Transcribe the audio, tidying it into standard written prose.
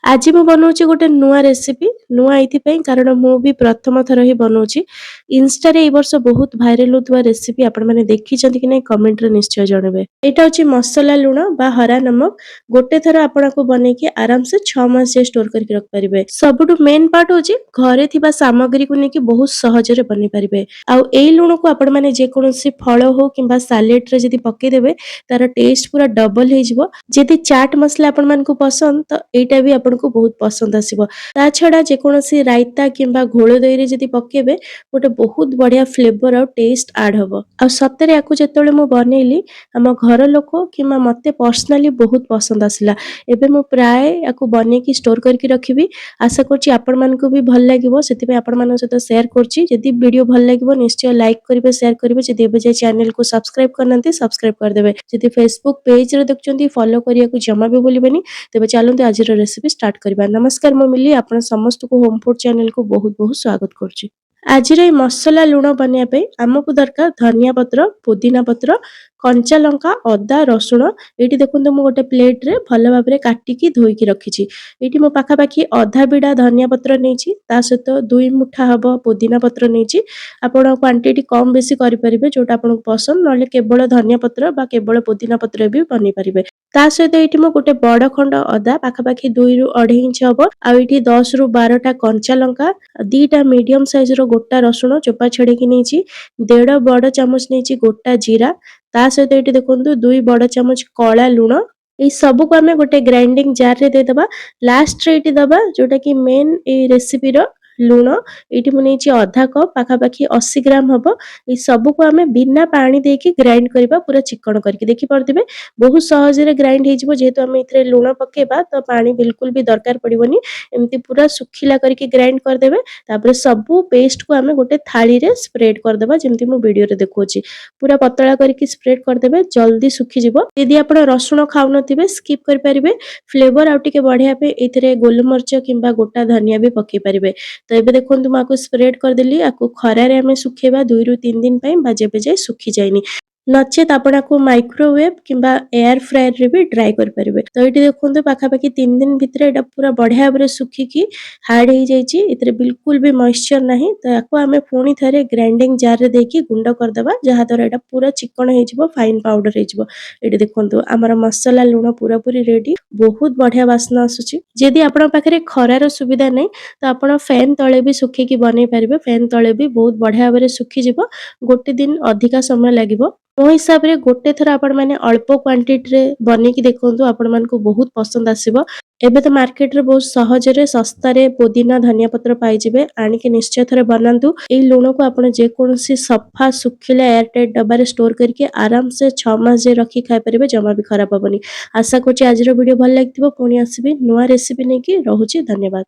आज ମୁଁ बनाऊँची गोटे नुआ रेसिपी नुआ एइथिपाई कारण ମୁଁ ବି ପ୍ରଥମ ଥର ହିଁ बनाऊँची ଇନଷ୍ଟା ରେ ଏଇ ବର୍ଷ ବହୁତ ଭାଇରାଲ होतुवा रेसिपी आपण माने देखिଛନ୍ତି कि नहीं कमेंट रे निश्चय जणाबे। एटा होची मसाला लूण बा हरा नमक गोटे थर आपनको बनेकी आराम से 6 मास जे स्टोर करके रख परिबे। सबुटु मेन पार्ट होची घरे थिबा सामग्री को नेकी बहुत सहज रे बनि परिबे। आउ एई लूण को आपण माने जे कोनोसी फळ हो किबा सालेड रे जदी पके देबे तार टेस्ट पूरा डबल हे जिवो। जदी चाट मसला आपण मानकु पसंद त एटा भी आपनको बहुत पसंद आसीबो। ता छडा जे कोनोसी रायता किबा घोळ दही रे जदी पकेबे गोटे बहुत बढ़िया फ्लेवर और टेस्ट ऐड हबो। आ सतरे याकु जेतोले मु बनेली हम घर लोक किबा मते पर्सनली बहुत पसंद आसिला। एबे मु प्राय याकु बनेकी स्टोर करके रखिबी। आशा करछि आपण मानकु भी भल लागिबो सेति आपण मानन सहित शेयर करछि। जदी वीडियो भल लागिबो निश्चय लाइक करिवे शेयर करिवे। जदी एबे जे चैनल को सब्सक्राइब करनंती सब्सक्राइब कर देबे। जदी फेसबुक पेज रे देखचंती फॉलो करिया को जमा भी भूलिबेनी। तेबे चलंतु आज रेसिपी स्टार्ट करबा। नमस्कार मु मिली आपण समस्त को होम फूड चैनल को बहुत बहुत स्वागत करछि। आज रे मसाला लूण बनिया पे हमकु दरकार धनिया पत्र पुदीना पत्र कंचा लंका अदा रसुण एटी देखंतु मु गोटे प्लेट रे भलो भाबरे काटिकी धोईकी रखिछि। एटी मो पाखा पाखी आधा बिडा धनिया पत्र नेछि ता सहित 2 मुठा हबो पुदीना पत्र नेछि। आपण क्वांटिटी कम बेसी करि परिबे जोटा आपनको पसंद नले केवल धनिया पत्र बा केवल पुदीना पत्र भी बनि परिबे। ता सहित एटी मो गोटे बड़ खंड अदा पाखा पाखी 2 रु 2.5 इंच हबो आ एटी 10 रु 12 टा कंचा लंका दीटा मीडियम साइज रो गोटा रसुण चोपा छड़ेकी नेछि 1.5 बड़ चामच नेछि गोटा जीरा ता सहित एटी देखंतु 2 बड़ चामच काला लूण ए सब को हमें गोटे ग्राइंडिंग जार रे दे दबा। लास्ट रे एटी दबा जोटा कि मेन ए रेसिपी रो लूण एटी मु नेछि आधा कप पाखा पाखी 80 ग्राम हबो। ए सब को हमें बिना पानी देकी ग्राइंड करबा पूरा चिकन करके देखि परदिबे बहुत सहज रे ग्राइंड हे जिवो। जेहेतु हम इथरे लूण पकेबा तो पानी बिल्कुल भी दरकार पड़िबोनी एमती पूरा सुखिला करके ग्राइंड कर देबे। तापर सबु पेस्ट को हमें गोटे थाली रे स्प्रेड कर देबा जेमती मु वीडियो रे देखोची पूरा पतला करके स्प्रेड कर देबे जल्दी सुखी जिवो। यदि आपण रसुण खाउ नथिबे स्किप कर परिबे फ्लेवर आउ टिके बढ़िया पे एथरे गोलमरिच किबा गोटा धनिया भी पके परिबे। तो एबे देखंतु माको स्प्रेड कर देली आको खरा रे हमें सुखेबा 2 रु 3 दिन पई बा जेबे जे सुखी जायनी नचेत आपण को माइक्रोवेव किबा एयर फ्रायर रे भी ड्राई कर परिबे। तो एटी देखंतु पाखा पाखी 3 दिन भितरे एटा पूरा बढ़िया बरे सुखी की हार्ड हे जायची इतरे बिल्कुल भी मॉइस्चर नाही। तो याको हमें पुणी थारे ग्राइंडिंग जार रे देकी गुंड कर देबा जहा द्वारा एटा पूरा चिकन हे जिवो फाइन पाउडर हे जिवो। एटी देखंतु हमर मसाला लूण पूरा पूरी रेडी बहुत बढ़िया वासना आसुची। जदी आपण पाखरे खरार सुविधा नै तो आपण फैन तळे भी सुखी की बनै परिबे। फैन तळे भी बहुत बढ़िया बरे सुखी जिवो गोटे दिन अधिका समय लागिवो। मो हिसाब रे गोटे थर आपण माने अल्प क्वांटिटी रे बने की देखंतु आपण मान को बहुत पसंद आसीबो। एबे तो मार्केट रे बहुत सहज रे सस्ता रे पुदीना धनिया पत्र पाई जिवे आनी के निश्चय थरे बनांतु। एई लूण को आपण जे कोनोसी सफा सुखिला एयर टाइट डब्बा रे स्टोर करके आराम से 6 मास जे रखी खाय परिबे जमा भी खराब हबनी। आशा करछि आज रो वीडियो भल लागथिबो। पुणी आसीबे नुवा रेसिपी नै की रहूची धन्यवाद।